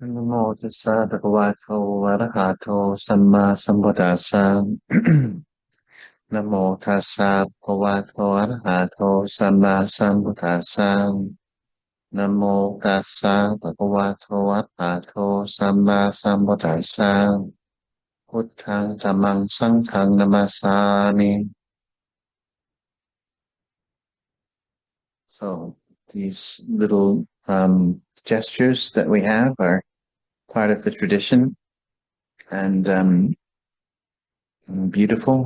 นะโมตัสสะภะคะวะโตอะระหะโตสัมมาสัมพุทธัสสะนะโมตัสสะภะคะวะโตอะระหะโตสัมมาสัมพุทธัสสะนะโมตัสสะภะคะวะโตอะระหะโตสัมมาสัมพุทธัสสะพุทธังธัมมังสังฆังนะมัสสามิ So these little gestures that we have are part of the tradition and beautiful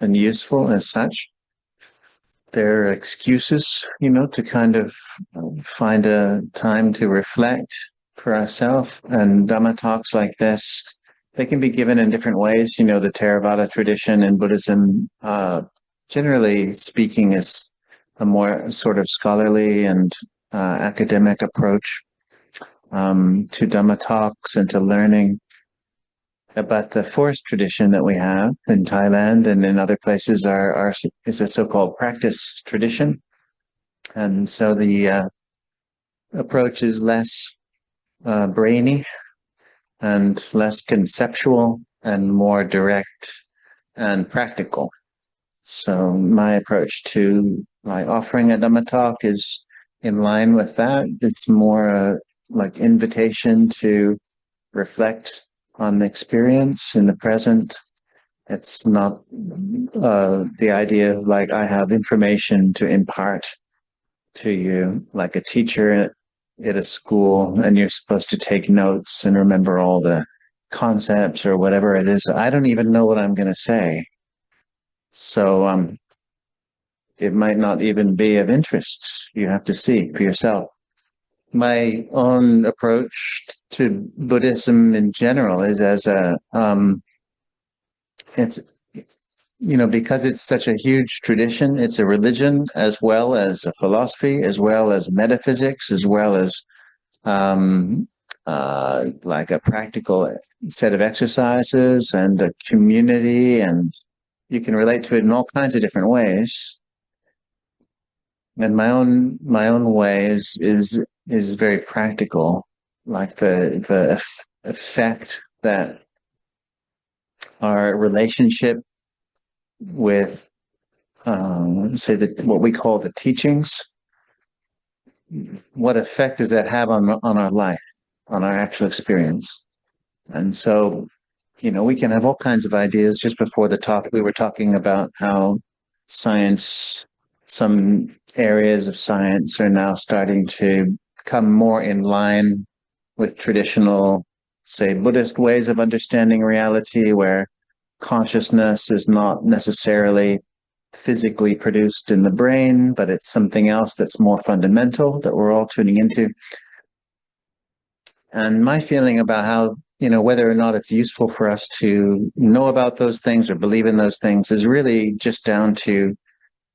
and useful as such. They're excuses, to kind of find a time to reflect for ourselves. And Dhamma talks like this, they can be given in different ways. The Theravada tradition in Buddhism, generally speaking, is a more sort of scholarly and academic approach to Dhamma talks and to learning. But the forest tradition that we have in Thailand and in other places is a so-called practice tradition. And so the approach is less brainy and less conceptual and more direct and practical. So my approach to my offering a Dhamma talk is in line with that. It's more like invitation to reflect on the experience in the present. It's not the idea of like I have information to impart to you, like a teacher at a school, and you're supposed to take notes and remember all the concepts or whatever it is. I don't even know what I'm going to say. So it might not even be of interest. You have to see for yourself. My own approach to Buddhism in general is as it's, because it's such a huge tradition, it's a religion as well as a philosophy, as well as metaphysics, as well as like a practical set of exercises and a community, and you can relate to it in all kinds of different ways. And my own way is very practical, like the effect that our relationship with say what we call the teachings, what effect does that have on our life, on our actual experience? And so, we can have all kinds of ideas. Just before the talk, we were talking about how science, some areas of science are now starting to come more in line with traditional, say, Buddhist ways of understanding reality, where consciousness is not necessarily physically produced in the brain, but it's something else that's more fundamental that we're all tuning into. And my feeling about how, whether or not it's useful for us to know about those things or believe in those things is really just down to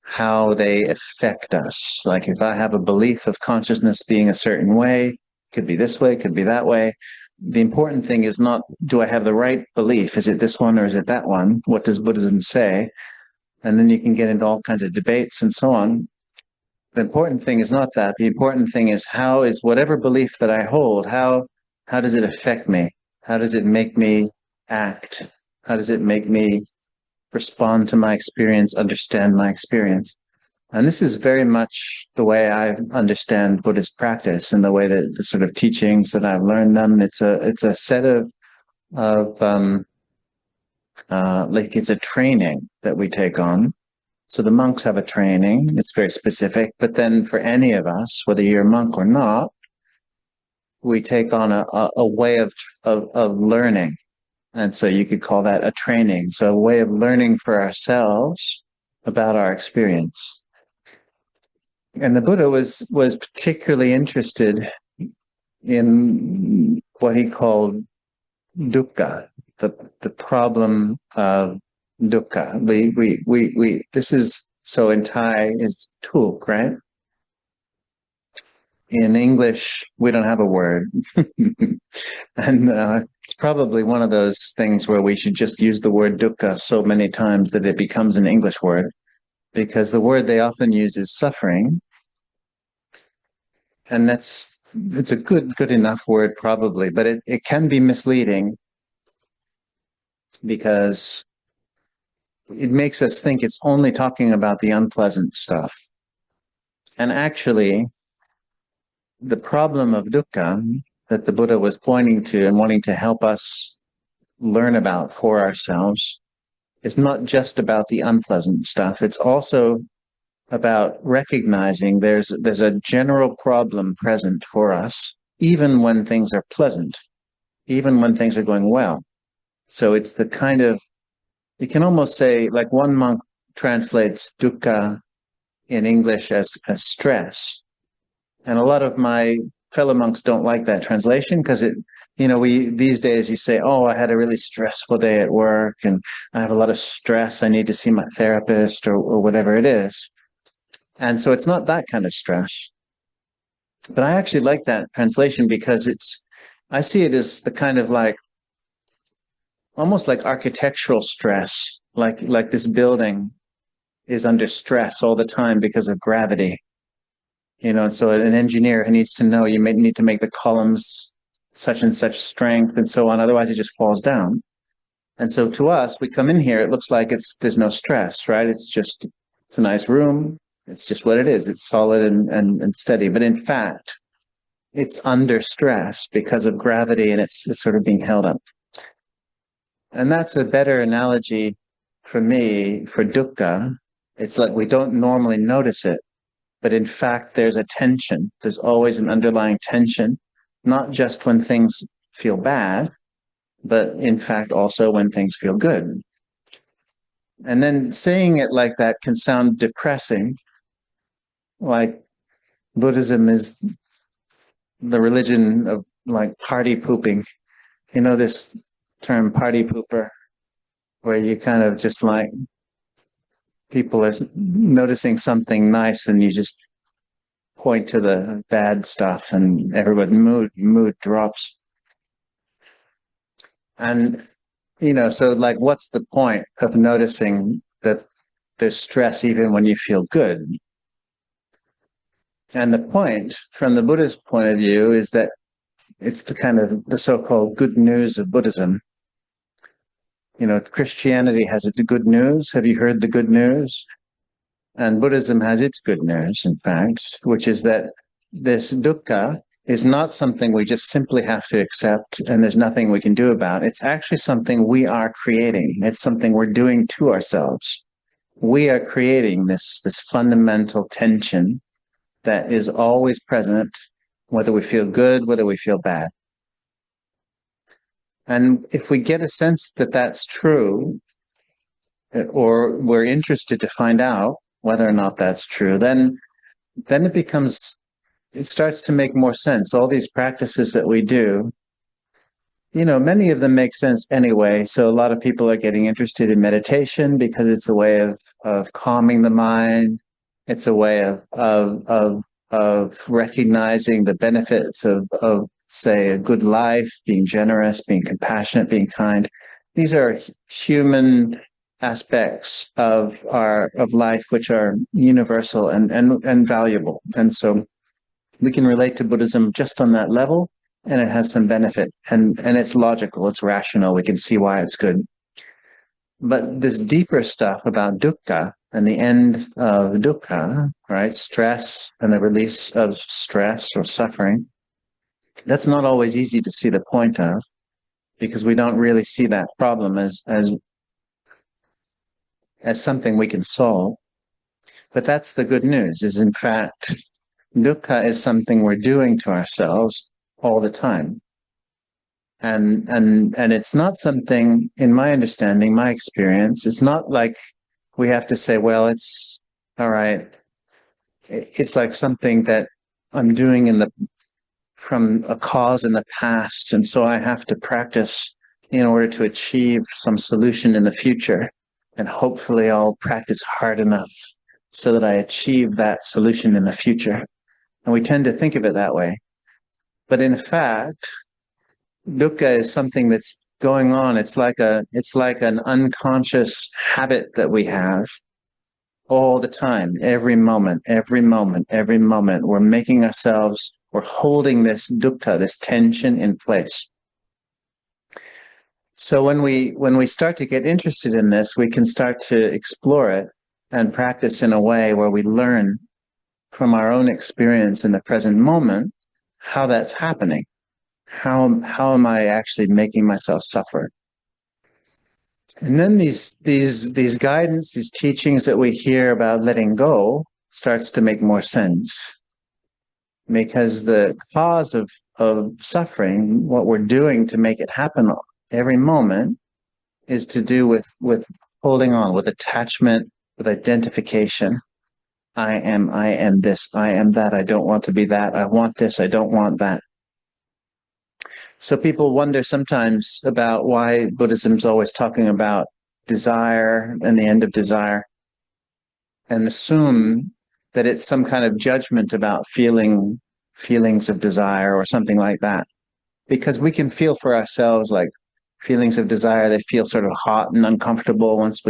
how they affect us. Like if I have a belief of consciousness being a certain way, could be this way, could be that way. The important thing is not, do I have the right belief? Is it this one or is it that one? What does Buddhism say? And then you can get into all kinds of debates and so on. The important thing is not that. The important thing is how is whatever belief that I hold, how does it affect me? How does it make me act? How does it make me respond to my experience, understand my experience? And this is very much the way I understand Buddhist practice and the way that the sort of teachings that I've learned them. It's a set of like it's a training that we take on. So the monks have a training. It's very specific. But then for any of us, whether you're a monk or not, we take on a way of learning. And so you could call that a training. So a way of learning for ourselves about our experience. And the Buddha was particularly interested in what he called dukkha, the problem of dukkha. We this is, so in Thai it's tuk, right? In English, we don't have a word. And it's probably one of those things where we should just use the word dukkha so many times that it becomes an English word, because the word they often use is suffering. And that's it's a good enough word probably, but it can be misleading because it makes us think it's only talking about the unpleasant stuff. And actually, the problem of dukkha that the Buddha was pointing to and wanting to help us learn about for ourselves is not just about the unpleasant stuff. It's also about recognizing there's a general problem present for us, even when things are pleasant, even when things are going well. So it's the kind of, you can almost say, like one monk translates dukkha in English as stress. And a lot of my fellow monks don't like that translation because it, these days you say, oh, I had a really stressful day at work and I have a lot of stress. I need to see my therapist or whatever it is. And so it's not that kind of stress. But I actually like that translation because I see it as the kind of like, almost like architectural stress, like this building is under stress all the time because of gravity. And so an engineer who needs to know you may need to make the columns such and such strength and so on, otherwise it just falls down. And so to us, we come in here, it looks like there's no stress, right? It's a nice room. It's just what it is. It's solid and steady. But in fact, it's under stress because of gravity and it's sort of being held up. And that's a better analogy for me for dukkha. It's like we don't normally notice it, but in fact, there's a tension. There's always an underlying tension, not just when things feel bad, but in fact also when things feel good. And then saying it like that can sound depressing, like Buddhism is the religion of like party pooping. This term party pooper, where you kind of just like people are noticing something nice and you just point to the bad stuff and everyone's mood drops. And, so like, what's the point of noticing that there's stress even when you feel good? And the point from the Buddhist point of view is that it's the kind of the so-called good news of Buddhism. Christianity has its good news. Have you heard the good news? And Buddhism has its good news, in fact, which is that this dukkha is not something we just simply have to accept and there's nothing we can do about. It's actually something we are creating. It's something we're doing to ourselves. We are creating this fundamental tension that is always present, whether we feel good, whether we feel bad. And if we get a sense that that's true, or we're interested to find out whether or not that's true, then it starts to make more sense. All these practices that we do, many of them make sense anyway. So a lot of people are getting interested in meditation because it's a way of calming the mind. It's a way of recognizing the benefits of say a good life, being generous, being compassionate, being kind. These are human aspects of life which are universal and valuable. And so we can relate to Buddhism just on that level, and it has some benefit. And it's logical, it's rational, we can see why it's good. But this deeper stuff about dukkha and the end of dukkha, right, stress and the release of stress or suffering, that's not always easy to see the point of, because we don't really see that problem as something we can solve. But that's the good news, is in fact, dukkha is something we're doing to ourselves all the time. And it's not something, in my understanding, my experience, it's not like we have to say, well, it's all right. It's like something that I'm doing from a cause in the past. And so I have to practice in order to achieve some solution in the future. And hopefully I'll practice hard enough so that I achieve that solution in the future. And we tend to think of it that way. But in fact, dukkha is something that's going on. It's like an unconscious habit that we have all the time, every moment. We're making ourselves We're holding this dukkha, this tension in place. So when we start to get interested in this, we can start to explore it and practice in a way where we learn from our own experience in the present moment how that's happening. How am I actually making myself suffer? And then these guidance, these teachings that we hear about letting go starts to make more sense. Because the cause of suffering, what we're doing to make it happen every moment, is to do with holding on, with attachment, with identification. I am this, I am that, I don't want to be that, I want this, I don't want that. So people wonder sometimes about why Buddhism's always talking about desire and the end of desire, and assume that it's some kind of judgment about feelings of desire or something like that. Because we can feel for ourselves like feelings of desire, they feel sort of hot and uncomfortable once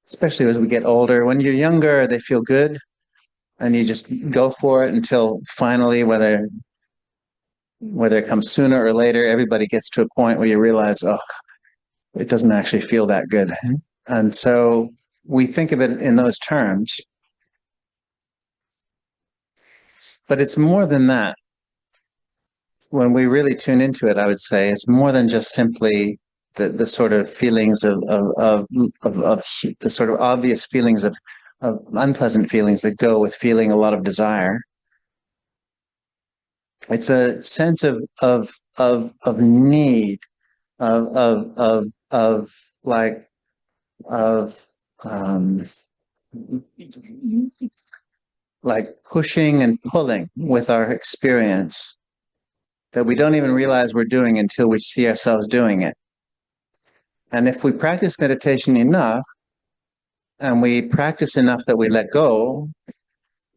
especially as we get older. When you're younger, they feel good, and you just go for it until finally, whether it comes sooner or later, everybody gets to a point where you realize, oh, it doesn't actually feel that good. Mm-hmm. And so we think of it in those terms. But it's more than that. When we really tune into it, I would say it's more than just simply the sort of feelings of the sort of obvious feelings of unpleasant feelings that go with feeling a lot of desire. It's a sense of need, like pushing and pulling with our experience that we don't even realize we're doing until we see ourselves doing it. And if we practice meditation enough, and we practice enough that we let go,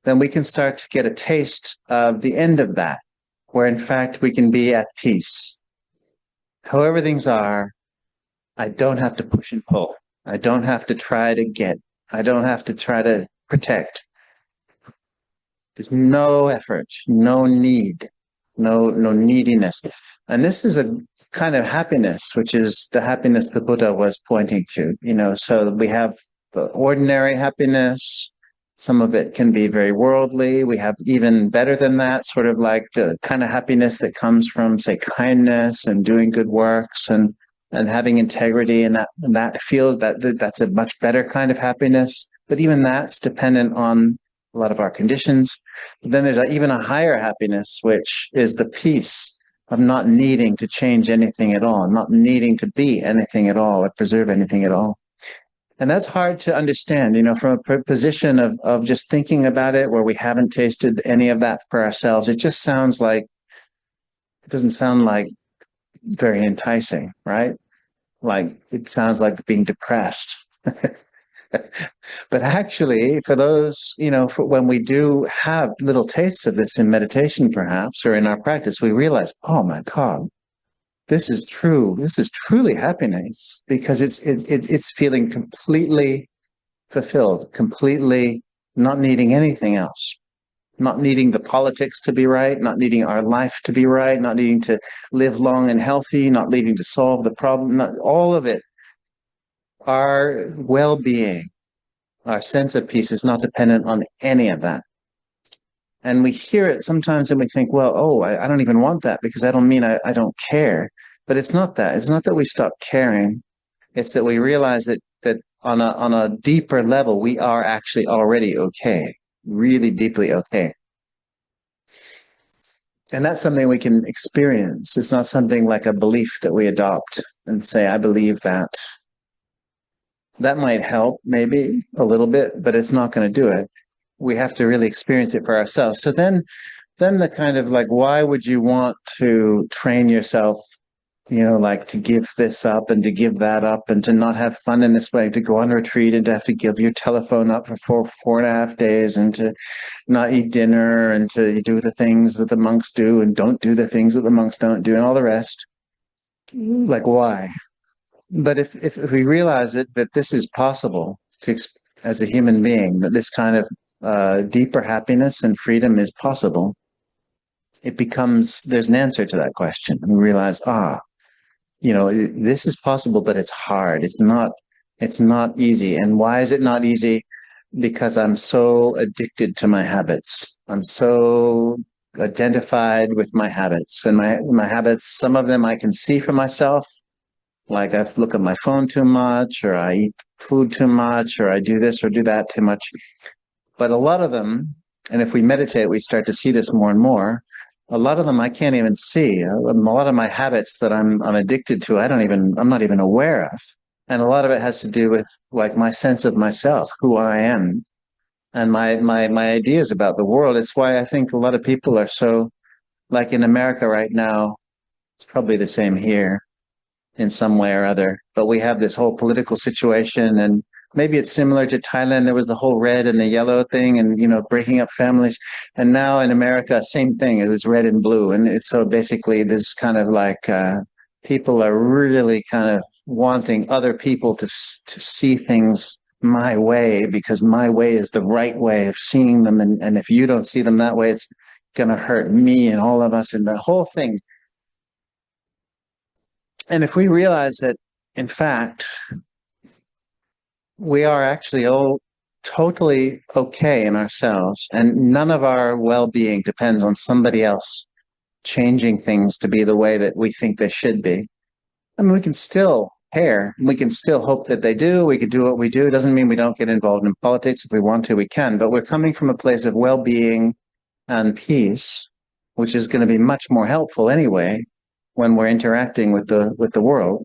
then we can start to get a taste of the end of that, where in fact we can be at peace. However things are, I don't have to push and pull. I don't have to try to get. I don't have to try to protect. There's no effort, no need, no neediness. And this is a kind of happiness, which is the happiness the Buddha was pointing to. So we have the ordinary happiness. Some of it can be very worldly. We have even better than that, sort of like the kind of happiness that comes from, say, kindness and doing good works and having integrity, and that feels that's a much better kind of happiness. But even that's dependent on a lot of our conditions. But then there's even a higher happiness, which is the peace of not needing to change anything at all, not needing to be anything at all or preserve anything at all. And that's hard to understand, from a position of just thinking about it, where we haven't tasted any of that for ourselves. It doesn't sound like very enticing, right? Like it sounds like being depressed. But actually, for those, for when we do have little tastes of this in meditation, perhaps, or in our practice, we realize, oh my God, this is true. This is truly happiness, because it's feeling completely fulfilled, completely not needing anything else, not needing the politics to be right, not needing our life to be right, not needing to live long and healthy, not needing to solve the problem, not all of it. Our well-being, our sense of peace is not dependent on any of that. And we hear it sometimes and we think, well, I don't even want that, because I don't mean I don't care. But it's not that. It's not that we stop caring. It's that we realize that on a deeper level, we are actually already okay, really deeply okay. And that's something we can experience. It's not something like a belief that we adopt and say, I believe that. That might help maybe a little bit, but it's not going to do it. We have to really experience it for ourselves. So then the kind of like, why would you want to train yourself, like to give this up and to give that up and to not have fun in this way, to go on retreat and to have to give your telephone up for 4.5 days and to not eat dinner and to do the things that the monks do and don't do the things that the monks don't do and all the rest? Like, why? But if we realize that this is possible as a human being, that this kind of deeper happiness and freedom is possible, there's an answer to that question. And we realize, this is possible, but it's hard. It's not easy. And why is it not easy? Because I'm so addicted to my habits. I'm so identified with my habits, and my habits, some of them I can see for myself. Like I look at my phone too much, or I eat food too much, or I do this or do that too much. But a lot of them, and if we meditate, we start to see this more and more. A lot of them I can't even see. A lot of my habits that I'm addicted to, I'm not even aware of. And a lot of it has to do with like my sense of myself, who I am, and my ideas about the world. It's why I think a lot of people are so, like in America right now, it's probably the same here in some way or other, but we have this whole political situation, and maybe it's similar to Thailand. There was the whole red and the yellow thing, and breaking up families. And now in America, same thing. It was red and blue, and it's so basically this kind of like people are really kind of wanting other people to see things my way, because my way is the right way of seeing them, and if you don't see them that way, it's going to hurt me and all of us and the whole thing. And if we realize that, in fact, we are actually all totally okay in ourselves, and none of our well-being depends on somebody else changing things to be the way that we think they should be. I mean, we can still care. We can still hope that they do. We could do what we do. It doesn't mean we don't get involved in politics. If we want to, we can. But we're coming from a place of well-being and peace, which is going to be much more helpful anyway when we're interacting with the world.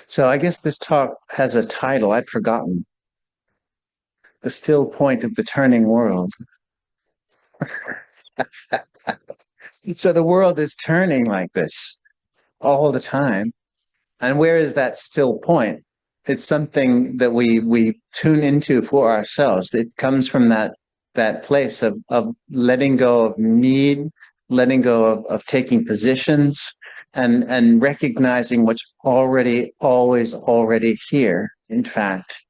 So I guess this talk has a title I'd forgotten. The Still Point of the Turning World. So the world is turning like this all the time. And where is that still point? It's something that we tune into for ourselves. It comes from that place of letting go of need, letting go of taking positions, and recognizing what's already here, in fact.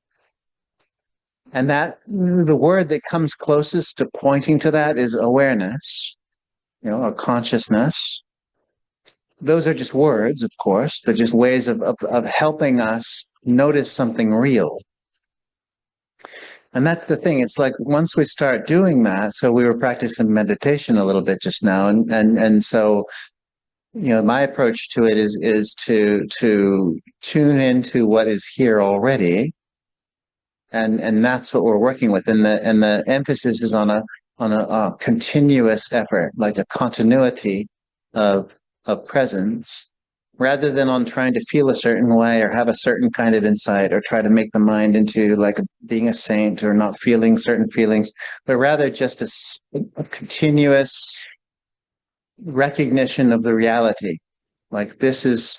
And that the word that comes closest to pointing to that is awareness, or consciousness. Those are just words, of course. They're just ways of helping us notice something real. And that's the thing. It's like once we start doing that, so we were practicing meditation a little bit just now, and so my approach to it is to tune into what is here already, and that's what we're working with. And the emphasis is on a continuous effort, like a continuity of presence, rather than on trying to feel a certain way or have a certain kind of insight or try to make the mind into like being a saint or not feeling certain feelings, but rather just a continuous recognition of the reality. Like this is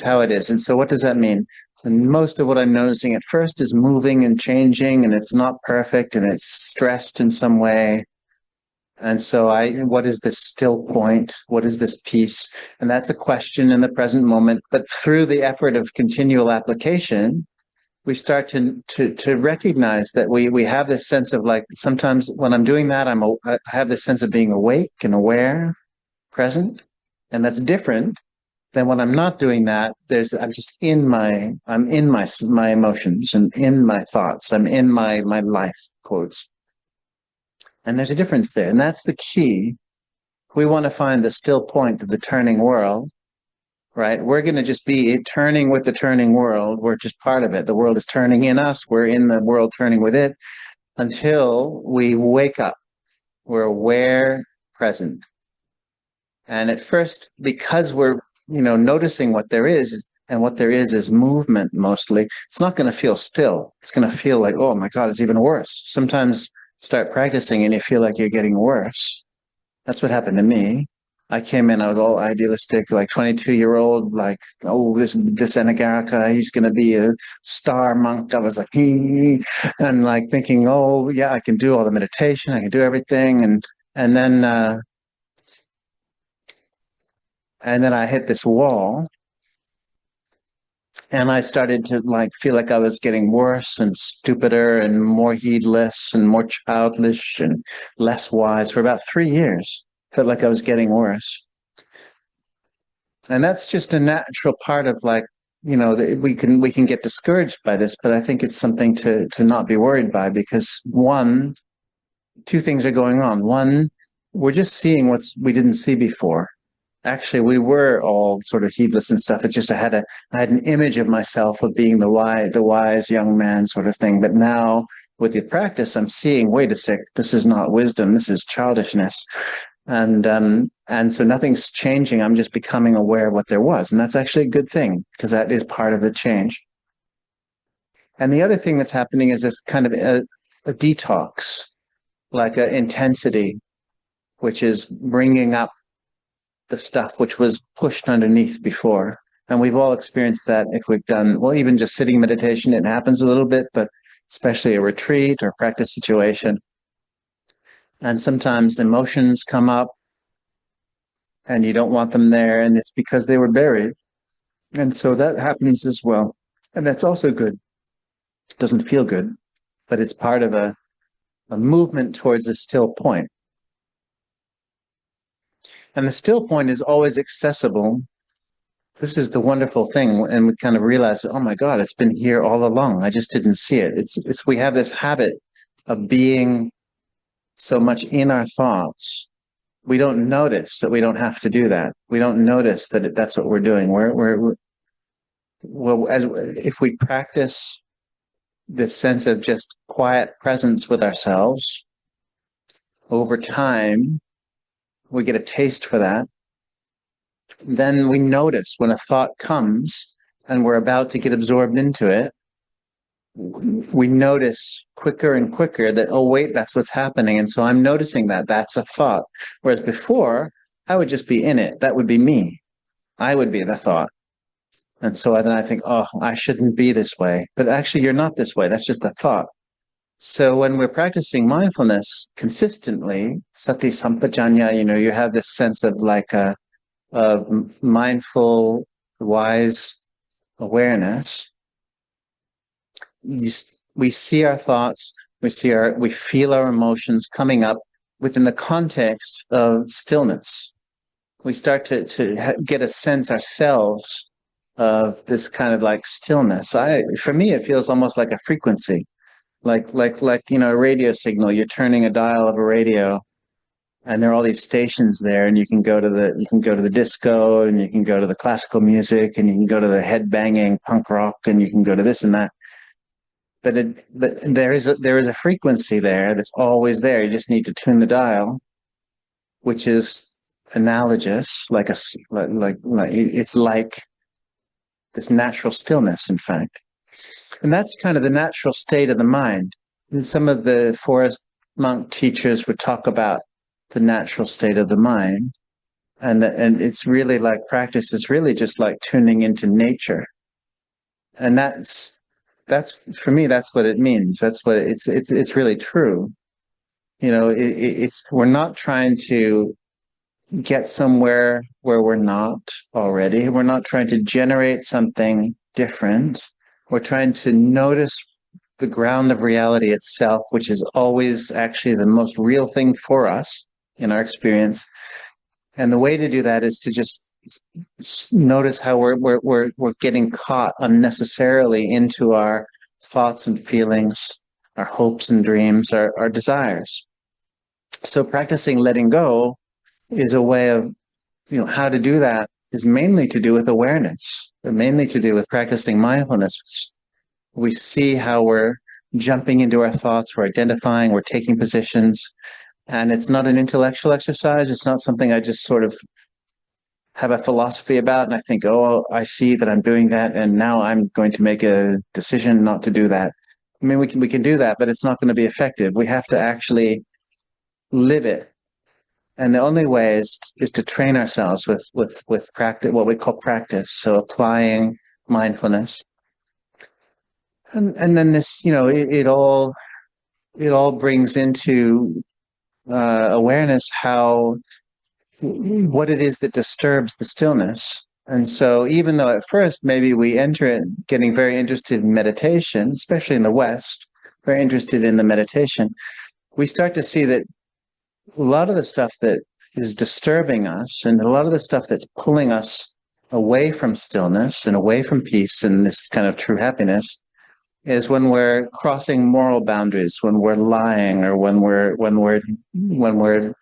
how it is. And so what does that mean? And most of what I'm noticing at first is moving and changing, and it's not perfect, and it's stressed in some way. And so what is this still point? What is this peace? And that's a question in the present moment. But through the effort of continual application, we start to recognize that we have this sense of, like, sometimes when I'm doing that, I have this sense of being awake and aware, present. And that's different than when I'm not doing that. I'm just in my emotions and in my thoughts. I'm in my life, quotes. And there's a difference there. And that's the key. We want to find the still point of the turning world, right? We're going to just be turning with the turning world. We're just part of it. The world is turning in us. We're in the world turning with it until we wake up. We're aware, present. And at first, because we're, noticing what there is, and what there is movement mostly, it's not going to feel still. It's going to feel like, oh my God, it's even worse. Sometimes start practicing and you feel like you're getting worse. That's what happened to me. I came in, I was all idealistic, like 22-year-old, like, oh, this Anagarika, he's going to be a star monk. I was like, and like thinking, oh yeah, I can do all the meditation, I can do everything. And then I hit this wall. And I started to feel like I was getting worse and stupider and more heedless and more childish and less wise for about 3 years. Felt like I was getting worse. And that's just a natural part of we can get discouraged by this, but I think it's something to not be worried by, because two things are going on. One, we're just seeing what we didn't see before. Actually, we were all sort of heedless and stuff. It's just I had an image of myself of being the wise young man sort of thing. But now with the practice, I'm seeing, wait a sec, this is not wisdom. This is childishness. And so nothing's changing. I'm just becoming aware of what there was. And that's actually a good thing, because that is part of the change. And the other thing that's happening is this kind of a detox, like an intensity, which is bringing up the stuff which was pushed underneath before. And we've all experienced that if we've done, well, even just sitting meditation, it happens a little bit, but especially a retreat or practice situation. And sometimes emotions come up and you don't want them there, and it's because they were buried. And so that happens as well. And that's also good. It doesn't feel good, but it's part of a movement towards a still point. And the still point is always accessible. This is the wonderful thing. And we kind of realize, oh my God, it's been here all along. I just didn't see it. We have this habit of being so much in our thoughts. We don't notice that we don't have to do that. We don't notice that that's what we're doing. If we practice this sense of just quiet presence with ourselves, over time, we get a taste for that. Then we notice when a thought comes and we're about to get absorbed into it, we notice quicker and quicker that, oh, wait, that's what's happening. And so I'm noticing that that's a thought. Whereas before, I would just be in it. That would be me. I would be the thought. And so then I think, oh, I shouldn't be this way. But actually, you're not this way. That's just a thought. So when we're practicing mindfulness consistently, sati sampajanya, you have this sense of a mindful, wise awareness. We see our thoughts, we feel our emotions coming up within the context of stillness. We start to get a sense ourselves of this kind of stillness. For me, it feels almost like a frequency. Like a radio signal. You're turning a dial of a radio, and there are all these stations there, and you can go to the disco, and you can go to the classical music, and you can go to the head-banging punk rock, and you can go to this and that. But there is a frequency there that's always there. You just need to tune the dial, which is analogous, it's like this natural stillness, in fact. And that's kind of the natural state of the mind. And some of the forest monk teachers would talk about the natural state of the mind. And it's really practice is really just like tuning into nature. And that's for me, that's what it means. That's what it's really true. We're not trying to get somewhere where we're not already. We're not trying to generate something different. We're trying to notice the ground of reality itself, which is always actually the most real thing for us in our experience. And the way to do that is to just notice how we're getting caught unnecessarily into our thoughts and feelings, our hopes and dreams, our desires. So practicing letting go is a way of, how to do that is mainly to do with awareness, mainly to do with practicing mindfulness. We see how we're jumping into our thoughts, we're identifying, we're taking positions, and it's not an intellectual exercise. It's not something I just sort of have a philosophy about, and I think, oh, I see that I'm doing that, and now I'm going to make a decision not to do that. I mean, we can do that, but it's not going to be effective. We have to actually live it. And the only way is to train ourselves with practice, what we call practice. So applying mindfulness, and then this, it all brings into awareness what it is that disturbs the stillness. And so even though at first maybe we enter it getting very interested in meditation, especially in the West, very interested in the meditation, we start to see that a lot of the stuff that is disturbing us and a lot of the stuff that's pulling us away from stillness and away from peace and this kind of true happiness is when we're crossing moral boundaries, when we're lying, or when we're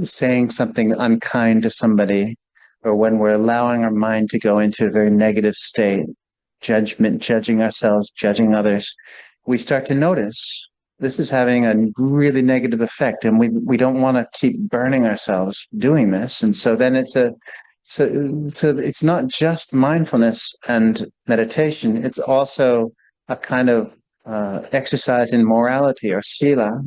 saying something unkind to somebody, or when we're allowing our mind to go into a very negative state, judgment, judging ourselves, judging others. We start to notice this is having a really negative effect, and we don't want to keep burning ourselves doing this. And so then so it's not just mindfulness and meditation, it's also a kind of exercise in morality or sila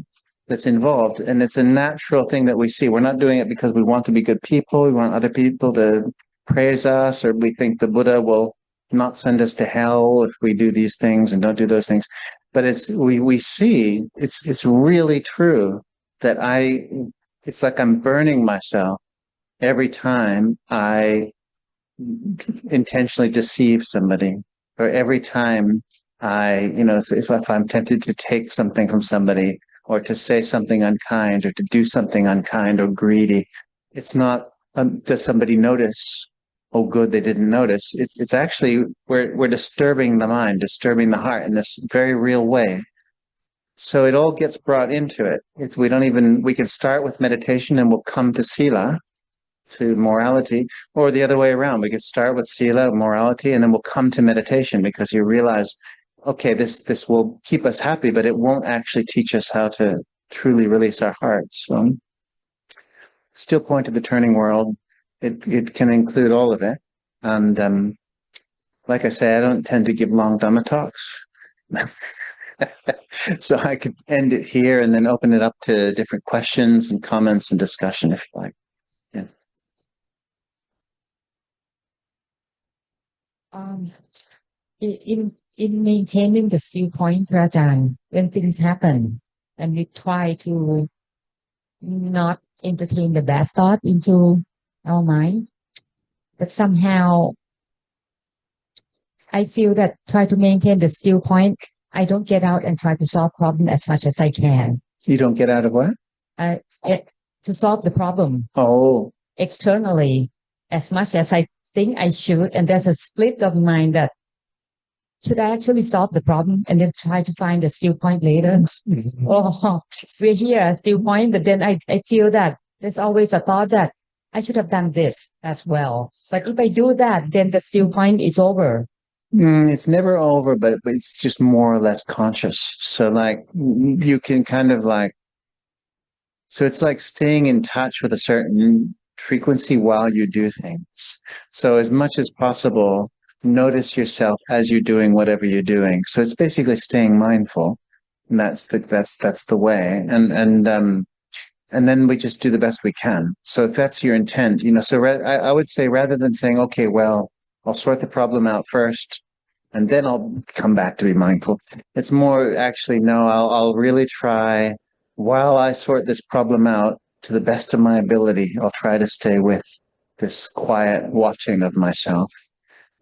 that's involved. And it's a natural thing that we see. We're not doing it because we want to be good people. We want other people to praise us, or we think the Buddha will not send us to hell if we do these things and don't do those things. But we see it's really true that it's like I'm burning myself every time I intentionally deceive somebody, or every time if I'm tempted to take something from somebody, or to say something unkind, or to do something unkind or greedy, it's not, does somebody notice? Oh, good, they didn't notice. It's actually, we're disturbing the mind, disturbing the heart in this very real way. So it all gets brought into it. We can start with meditation and we'll come to sila, to morality, or the other way around. We could start with sila, morality, and then we'll come to meditation, because you realize, okay, this will keep us happy, but it won't actually teach us how to truly release our hearts. So, still point to the turning world. It can include all of it. And like I say, I don't tend to give long Dhamma talks. So I could end it here and then open it up to different questions and comments and discussion if you like. Yeah. In maintaining the still point, Ajahn, when things happen and we try to not entertain the bad thought into our mind, but somehow I feel that try to maintain the still point, I don't get out and try to solve problem as much as I can. You don't get out of what? To solve the problem. Oh. Externally, as much as I think I should, and there's a split of mind that should I actually solve the problem and then try to find a still point later? Oh, we're here, a still point, but then I feel that there's always a thought that I should have done this as well. But if I do that, then the still point is over. It's never over, but it's just more or less conscious. So like you can kind of like, so it's like staying in touch with a certain frequency while you do things. So as much as possible, notice yourself as you're doing whatever you're doing. So it's basically staying mindful, and that's the way. And then we just do the best we can. So if that's your intent, so I would say, rather than saying, okay, well, I'll sort the problem out first, and then I'll come back to be mindful. It's more actually, no, I'll really try, while I sort this problem out to the best of my ability, I'll try to stay with this quiet watching of myself.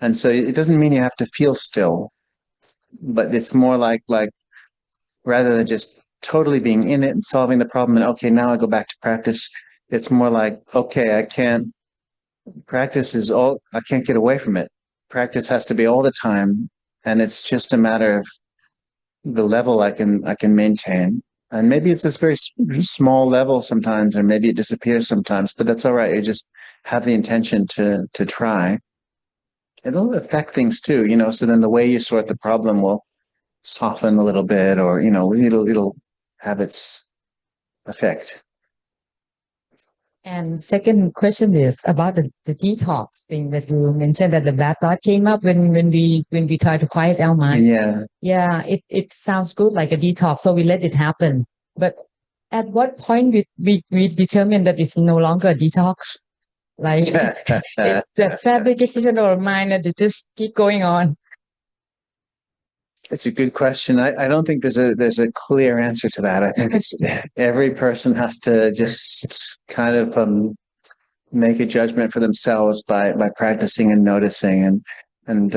And so it doesn't mean you have to feel still, but it's more like rather than just totally being in it and solving the problem and, okay, now I go back to practice. It's more like, okay, I can't get away from it. Practice has to be all the time. And it's just a matter of the level I can maintain. And maybe it's this very small level sometimes, or maybe it disappears sometimes, but that's all right. You just have the intention to try. It'll affect things too, so then the way you sort the problem will soften a little bit, or, it'll have its effect. And second question is about the detox thing that you mentioned, that the bad thought came up when we try to quiet our mind. Yeah. Yeah, it sounds good, like a detox, so we let it happen. But at what point we determine that it's no longer a detox? Like it's the fabrication or mind that it just keep going on. It's a good question. I don't think there's a clear answer to that. I think it's every person has to just kind of make a judgment for themselves by practicing and noticing. And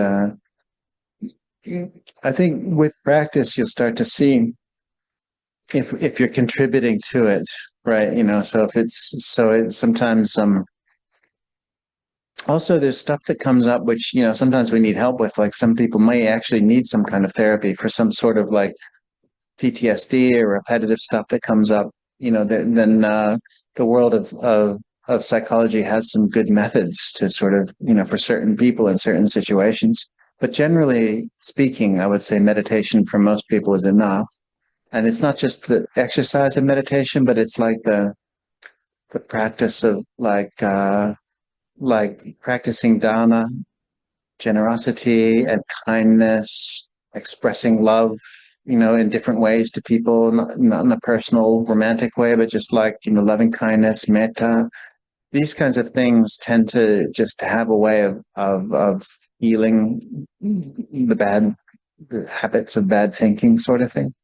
I think with practice, you'll start to see if you're contributing to it, right? So if sometimes also there's stuff that comes up which sometimes we need help with. Like some people may actually need some kind of therapy for some sort of like PTSD or repetitive stuff that comes up. Then the world of psychology has some good methods to sort of for certain people in certain situations. But generally speaking, I would say meditation for most people is enough. And it's not just the exercise of meditation, but it's like the practice of like practicing Dhamma, generosity and kindness, expressing love, in different ways to people, not in a personal romantic way, but just like, loving kindness, metta. These kinds of things tend to just have a way of healing the bad habits of bad thinking sort of thing.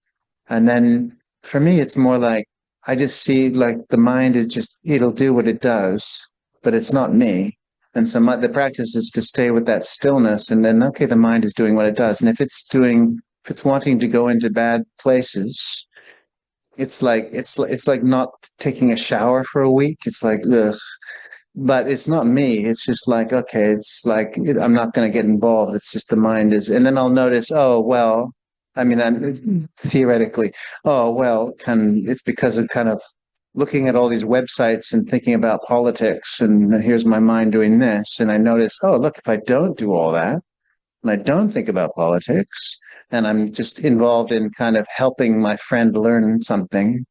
And then for me, it's more like, I just see like the mind is just, it'll do what it does, but it's not me. And so the practice is to stay with that stillness and then, okay, the mind is doing what it does. And if it's wanting to go into bad places, it's like not taking a shower for a week. It's like, ugh. But it's not me. It's just like, okay, it's like, I'm not going to get involved. It's just the mind is, and then I'll notice, oh, well, I mean, I'm theoretically, oh, well, it's because of kind of looking at all these websites and thinking about politics, and here's my mind doing this. And I notice, oh, look, if I don't do all that, and I don't think about politics, and I'm just involved in kind of helping my friend learn something,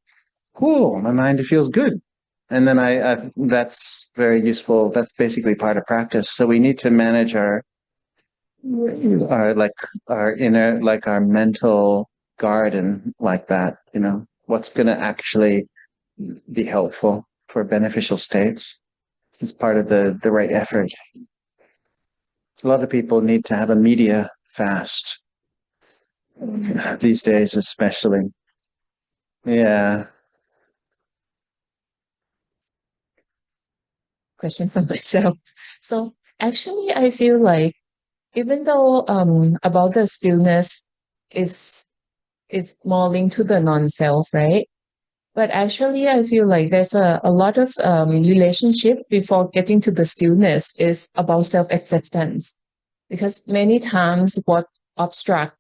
cool, my mind feels good. And then that's very useful. That's basically part of practice. So we need to manage our inner, like our mental garden like that, what's going to actually be helpful for beneficial states. It's part of the right effort. A lot of people need to have a media fast these days, especially. Yeah. Question for myself. So actually, I feel like even though about the stillness is more linked to the non-self, right? But actually, I feel like there's a lot of relationship before getting to the stillness is about self-acceptance. Because many times what obstruct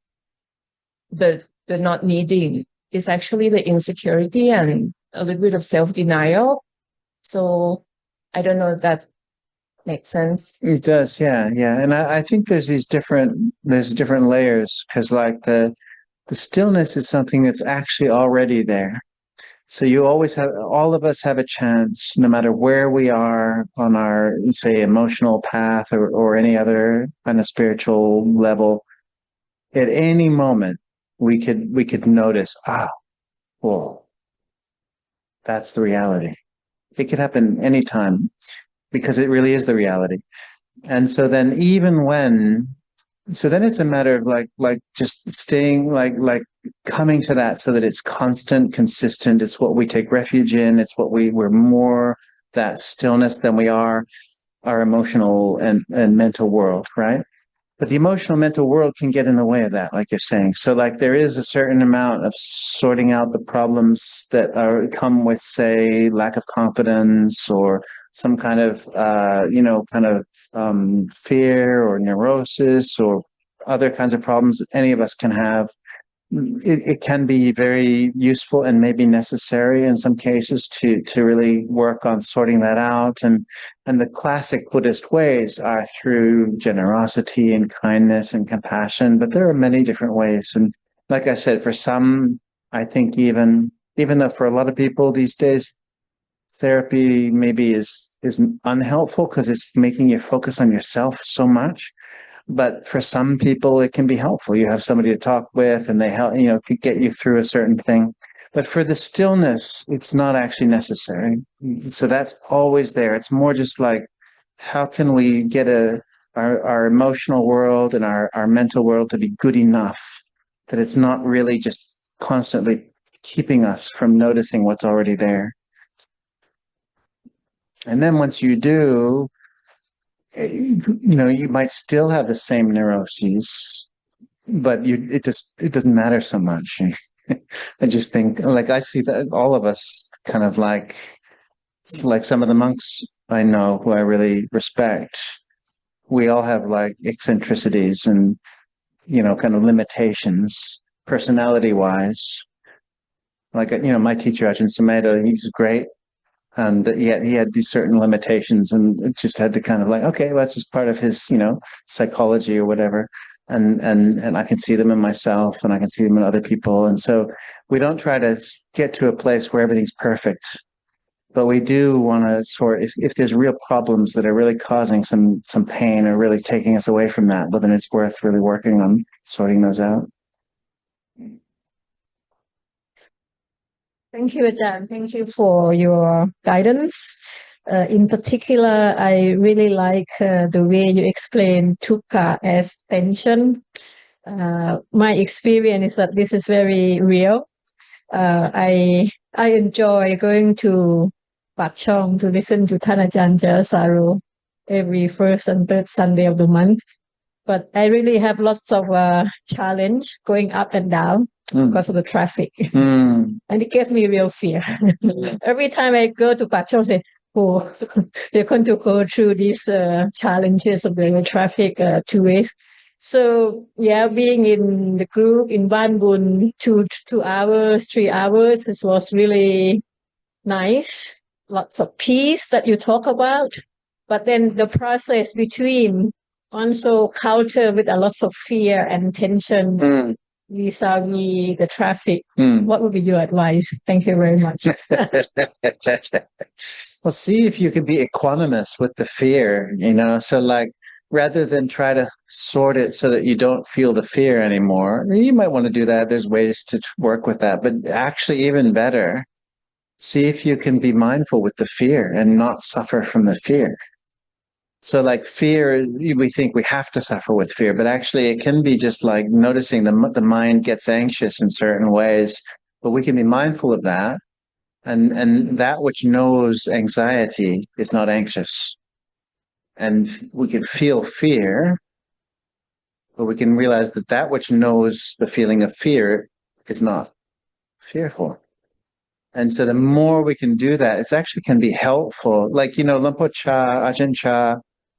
the not needing is actually the insecurity and a little bit of self-denial. So I don't know if that makes sense. It does, yeah. And I think there's different layers, because like the stillness is something that's actually already there. So all of us have a chance, no matter where we are on our, say, emotional path or any other kind of spiritual level, at any moment we could notice, whoa, that's the reality. It could happen anytime, because it really is the reality. And so then then it's a matter of like just staying like coming to that so that it's constant, consistent. It's what we take refuge in. It's what we're more that stillness than we are our emotional and mental world, right? But the emotional mental world can get in the way of that, like you're saying. So like there is a certain amount of sorting out the problems that come with, say, lack of confidence or some kind of, fear or neurosis or other kinds of problems that any of us can have. It can be very useful and maybe necessary in some cases to really work on sorting that out. And the classic Buddhist ways are through generosity and kindness and compassion, but there are many different ways. And like I said, for some, I think even though for a lot of people these days, therapy maybe is unhelpful because it's making you focus on yourself so much. But for some people, it can be helpful. You have somebody to talk with and they help, to get you through a certain thing. But for the stillness, it's not actually necessary. So that's always there. It's more just like, how can we get our emotional world and our mental world to be good enough that it's not really just constantly keeping us from noticing what's already there. And then once you do, you might still have the same neuroses, but it doesn't matter so much. I just think, like, I see that all of us kind of like some of the monks I know who I really respect, we all have like eccentricities and, kind of limitations personality wise. Like, my teacher, Ajahn Jayanto, he was great. And yet he had these certain limitations and it just had to kind of like, okay, well, that's just part of his, psychology or whatever. And I can see them in myself and I can see them in other people. And so we don't try to get to a place where everything's perfect, but we do want to if there's real problems that are really causing some pain or really taking us away from that, well, then it's worth really working on sorting those out. Thank you, Ajahn. Thank you for your guidance. In particular, I really like the way you explain dukkha as tension. My experience is that this is very real. I enjoy going to Pak Chong to listen toท่านอาจารย์ Jayasaru every first and third Sunday of the month. But I really have lots of challenge going up and down because of the traffic. And it gave me real fear. Every time I go to Pak Chong, I say, oh, they're going to go through these challenges of the traffic 2 ways. So, yeah, being in the group in Ban Bun 2 hours, 3 hours, it was really nice. Lots of peace that you talk about. But then the process between also counter with a lot of fear and tension vis-a-vis the traffic. What would be your advice? Thank you very much. Well, see if you can be equanimous with the fear, so like, rather than try to sort it so that you don't feel the fear anymore, you might want to do that. There's ways to work with that, but actually even better, see if you can be mindful with the fear and not suffer from the fear. So like fear, we think we have to suffer with fear, but actually it can be just like noticing the mind gets anxious in certain ways, but we can be mindful of that. And that which knows anxiety is not anxious. And we can feel fear, but we can realize that that which knows the feeling of fear is not fearful. And so the more we can do that, it actually can be helpful. Like, Lumpur Cha, Ajahn Chah,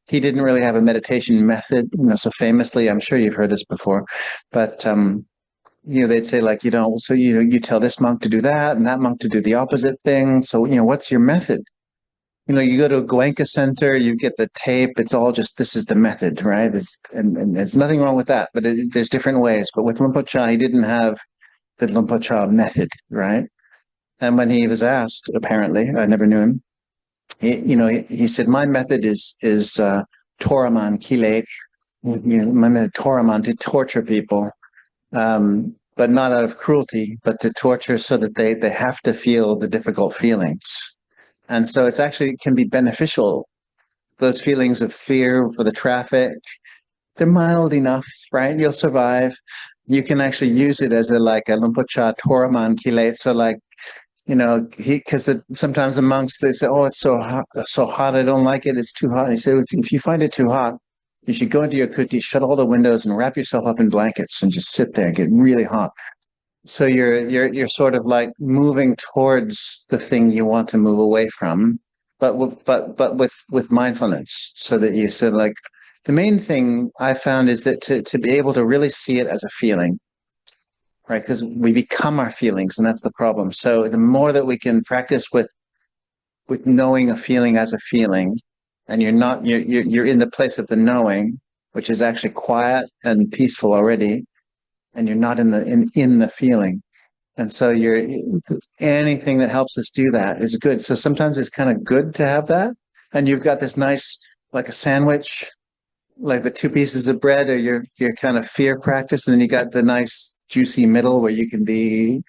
he didn't really have a meditation method, so famously, I'm sure you've heard this before, but, they'd say like, so, you tell this monk to do that and that monk to do the opposite thing. So, what's your method? You go to a Goenka center, you get the tape. It's all just, this is the method, right? And there's nothing wrong with that, but there's different ways. But with Lumpur Cha, he didn't have the Lumpur Cha method, right? And when he was asked, apparently, I never knew him, he said, my method is Toraman Kilate, my method Toraman, to torture people, but not out of cruelty, but to torture so that they have to feel the difficult feelings. And so it's actually can be beneficial. Those feelings of fear for the traffic, they're mild enough, right? You'll survive. You can actually use it as a Lumpur Cha Toraman Kilate. So like, because sometimes the monks, they say, oh, it's so hot, I don't like it, it's too hot. And he said, if you find it too hot, you should go into your kuti, shut all the windows and wrap yourself up in blankets and just sit there and get really hot. So you're sort of like moving towards the thing you want to move away from, but with mindfulness, so that you said, like, the main thing I found is that to be able to really see it as a feeling. Right, because we become our feelings, and that's the problem. So the more that we can practice with knowing a feeling as a feeling, and you're in the place of the knowing, which is actually quiet and peaceful already, and you're not in the feeling. And so anything that helps us do that is good. So sometimes it's kind of good to have that, and you've got this nice, like a sandwich, like the 2 pieces of bread, or your kind of fear practice, and then you got the nice juicy middle where you can be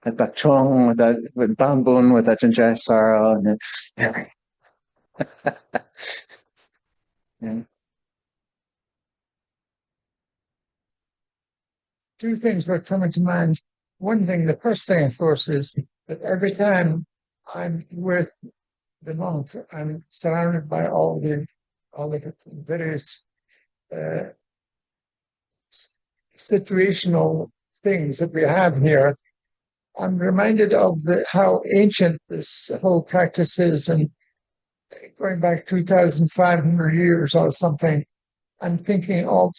at Pak Chong with Ban Bun, with Ajahn Jayasaru, Yeah. 2 things were coming to mind. One thing, the first thing, of course, is that every time I'm with the monk, I'm surrounded by all the various uh, situational things that we have here. I'm reminded of how ancient this whole practice is, and going back 2,500 years or something, I'm thinking of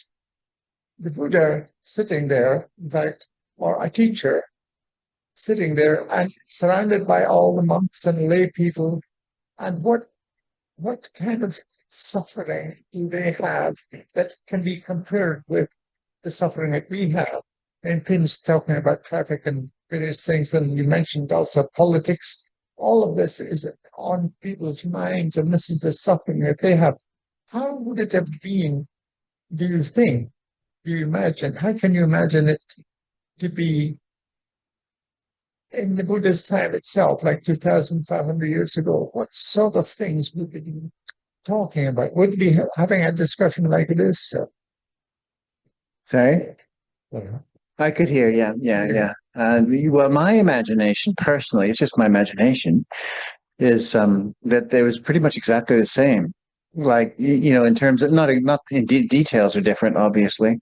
the Buddha sitting there, in fact, or a teacher sitting there and surrounded by all the monks and lay people. And what kind of suffering do they have that can be compared with the suffering that we have? And Pin's talking about traffic and various things, and you mentioned also politics. All of this is on people's minds, and this is the suffering that they have. How would it have been, do you think? Do you imagine? How can you imagine it to be in the Buddha's time itself, like 2,500 years ago? What sort of things would we be talking about? Would we be having a discussion like this? Sorry? I could hear, yeah. Well, my imagination, personally, it's just my imagination, is that there was pretty much exactly the same. Like, in terms of, not in details are different, obviously.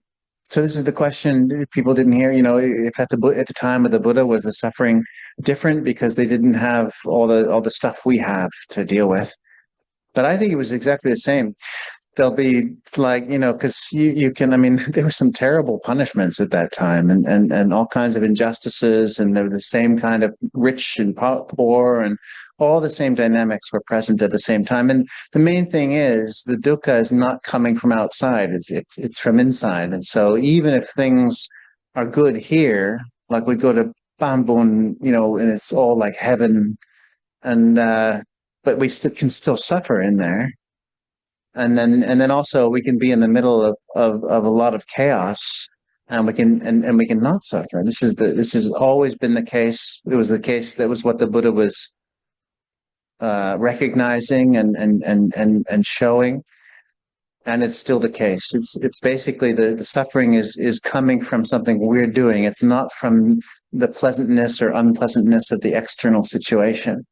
So this is the question people didn't hear, if at the time of the Buddha, was the suffering different because they didn't have all the stuff we have to deal with. But I think it was exactly the same. There'll be like, because you can, there were some terrible punishments at that time and all kinds of injustices, and there were the same kind of rich and poor, and all the same dynamics were present at the same time. And the main thing is the dukkha is not coming from outside, it's from inside. And so even if things are good here, like we go to Bambun, and it's all like heaven, and but we can still suffer in there. And then also we can be in the middle of a lot of chaos, and we can not suffer. This has always been the case. It was the case. That was what the Buddha was recognizing and showing, and it's still the case. It's basically the suffering is coming from something we're doing. It's not from the pleasantness or unpleasantness of the external situation.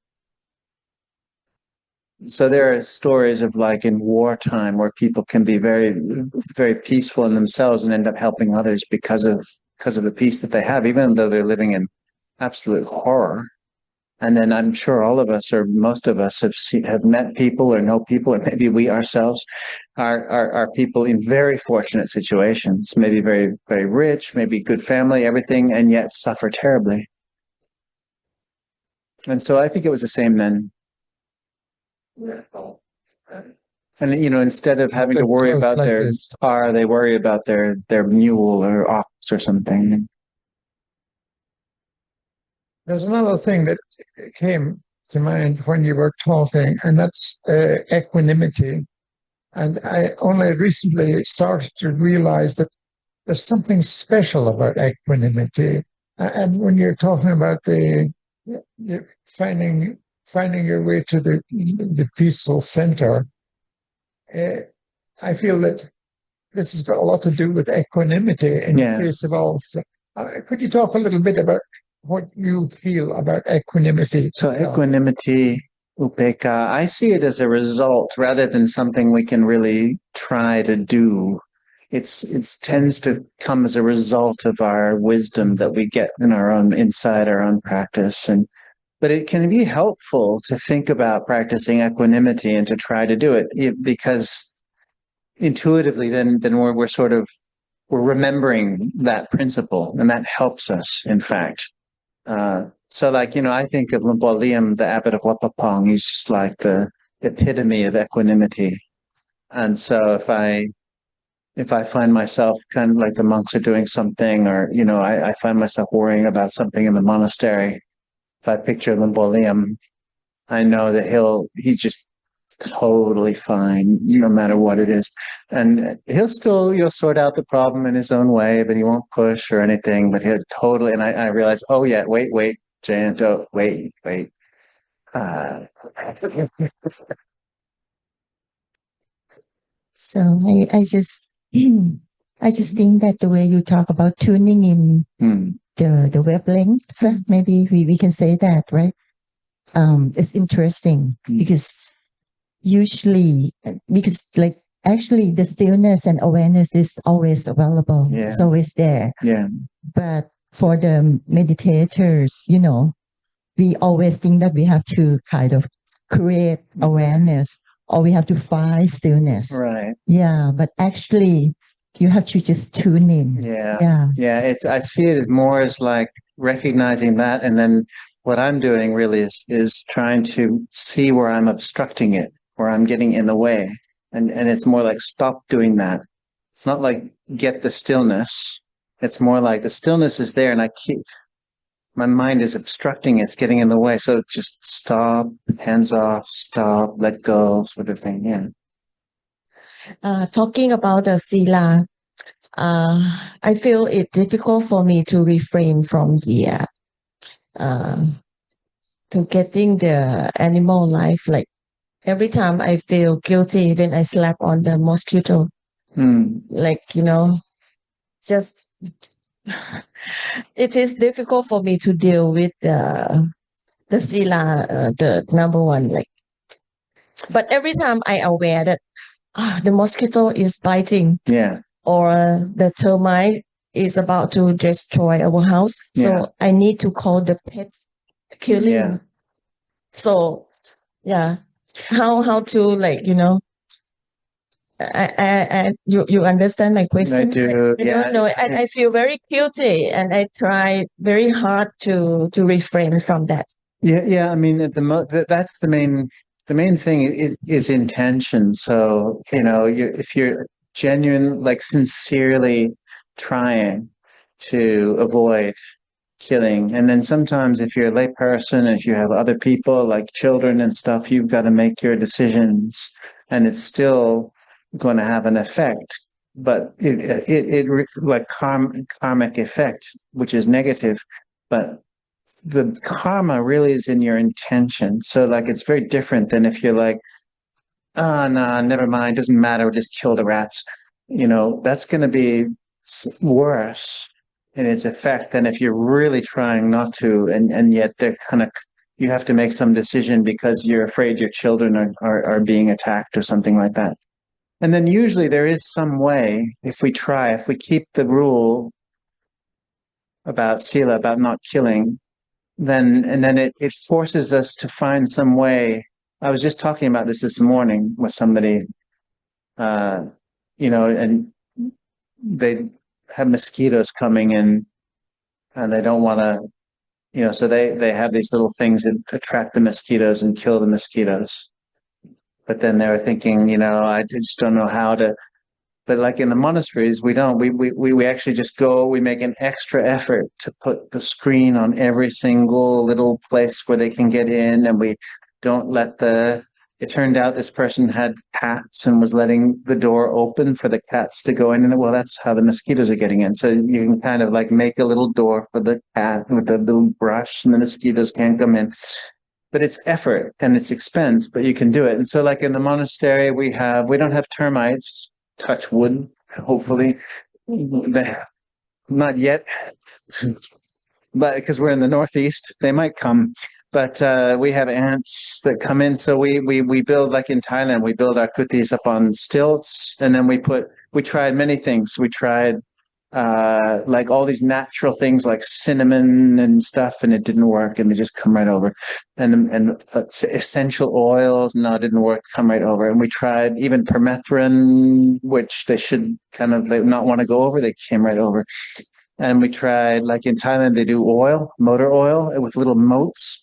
So there are stories of like in wartime where people can be very, very peaceful in themselves and end up helping others because of the peace that they have, even though they're living in absolute horror. And then I'm sure all of us, or most of us, have met people or know people, or maybe we ourselves are people in very fortunate situations, maybe very, very rich, maybe good family, everything, and yet suffer terribly. And so I think it was the same then. And instead of having to worry about like their car, they worry about their mule or ox or something. There's another thing that came to mind when you were talking, and that's equanimity. And I only recently started to realize that there's something special about equanimity. And when you're talking about finding your way to the peaceful center, I feel that this has got a lot to do with equanimity in the case of all. Could you talk a little bit about what you feel about equanimity? So equanimity, upekkha, I see it as a result rather than something we can really try to do. It tends to come as a result of our wisdom that we get in inside our own practice. But it can be helpful to think about practicing equanimity and to try to do it, because intuitively then we're remembering that principle, and that helps us, in fact. So like, I think of Lumpur Liam, the abbot of Wat Pah Pong. He's just like the epitome of equanimity. And so if I find myself kind of like the monks are doing something, or, I find myself worrying about something in the monastery, if I picture Lumpur Liam, I know that he's just totally fine, no matter what it is. And he'll still, sort out the problem in his own way, but he won't push or anything, but he'll totally, and I realize, oh yeah, wait, Jayanto, wait. So I just I just think that the way you talk about tuning in the wavelengths, maybe we can say that, right? it's interesting because usually, because like actually the stillness and awareness is always available. Yeah. It's always there. Yeah. But for the meditators, we always think that we have to kind of create awareness or we have to find stillness. Right. Yeah. But actually, you have to just tune in. Yeah. Yeah. Yeah. I see it as more as like recognizing that. And then what I'm doing really is trying to see where I'm obstructing it, where I'm getting in the way. And it's more like stop doing that. It's not like get the stillness. It's more like the stillness is there and my mind is obstructing, it's getting in the way. So just stop, hands off, stop, let go, sort of thing. Yeah. Talking about the sila, I feel it difficult for me to refrain from to getting the animal life. Like every time I feel guilty when I slap on the mosquito, like, just it is difficult for me to deal with the sila, the number one, like, but every time I aware that the mosquito is biting, Yeah. or the termite is about to destroy our house, so Yeah. I need to call the pet killing. Yeah. So yeah, how to, like, you understand my question? I do. I Yeah. don't know. I feel very guilty, and I try very hard to refrain from that. Yeah. Yeah. I mean, that's the main thing is intention. So, if you're genuine, like sincerely trying to avoid killing, and then sometimes if you're a lay person, if you have other people like children and stuff, you've got to make your decisions, and it's still going to have an effect, but it like karmic effect, which is negative, but the karma really is in your intention. So like it's very different than if you're like, oh no, never mind, doesn't matter, we'll just kill the rats. That's going to be worse in its effect than if you're really trying not to, and yet they're you have to make some decision because you're afraid your children are being attacked or something like that. And then usually there is some way, if we keep the rule about sila, about not killing, then it forces us to find some way. I was just talking about this morning with somebody, and they have mosquitoes coming in and they don't want to, so they have these little things that attract the mosquitoes and kill the mosquitoes. But then they were thinking, I just don't know how to. But like in the monasteries, we don't. We actually just go. We make an extra effort to put the screen on every single little place where they can get in, and we don't let It turned out this person had cats and was letting the door open for the cats to go in, and well, that's how the mosquitoes are getting in. So you can kind of like make a little door for the cat with a little brush, and the mosquitoes can't come in. But it's effort and it's expense, but you can do it. And so like in the monastery, we don't have termites, touch wood, hopefully. Not yet, but because we're in the Northeast, they might come. But we have ants that come in. So we build, like in Thailand, we build our kutis up on stilts, and then we tried many things. We tried like all these natural things like cinnamon and stuff, and it didn't work, and they just come right over. And essential oils, no, it didn't work, come right over. And we tried even permethrin, which they should not want to go over, they came right over. And we tried, like in Thailand, they do motor oil with little motes.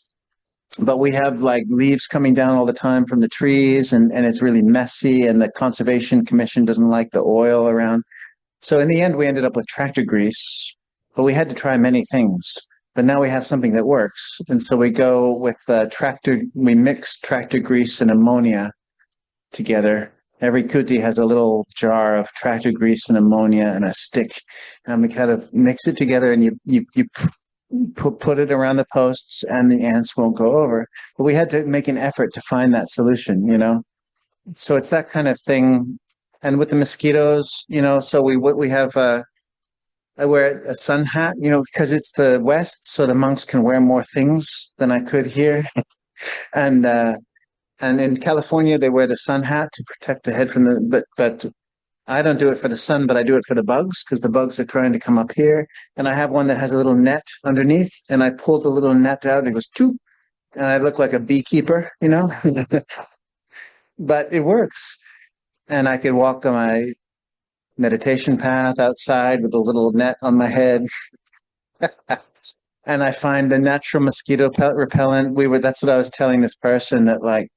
But we have like leaves coming down all the time from the trees, and it's really messy, and the Conservation Commission doesn't like the oil around. So in the end, we ended up with tractor grease, but we had to try many things. But now we have something that works. And so we go with we mix tractor grease and ammonia together. Every kuti has a little jar of tractor grease and ammonia and a stick. And we kind of mix it together, and you put it around the posts, and the ants won't go over. But we had to make an effort to find that solution, So it's that kind of thing. And with the mosquitoes, so we have I wear a sun hat, because it's the West, so the monks can wear more things than I could here. And in California, they wear the sun hat to protect the head from the, but I don't do it for the sun, but I do it for the bugs because the bugs are trying to come up here. And I have one that has a little net underneath, and I pull the little net out and it goes choop, and I look like a beekeeper, you know, but it works. And I could walk on my meditation path outside with a little net on my head. And I find the natural mosquito repellent. That's what I was telling this person, that like,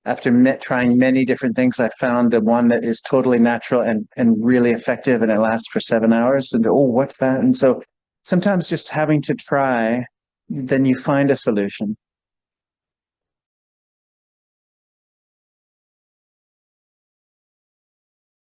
after trying many different things, I found the one that is totally natural and really effective, and it lasts for 7 hours. And oh, what's that? And so sometimes just having to try, then you find a solution.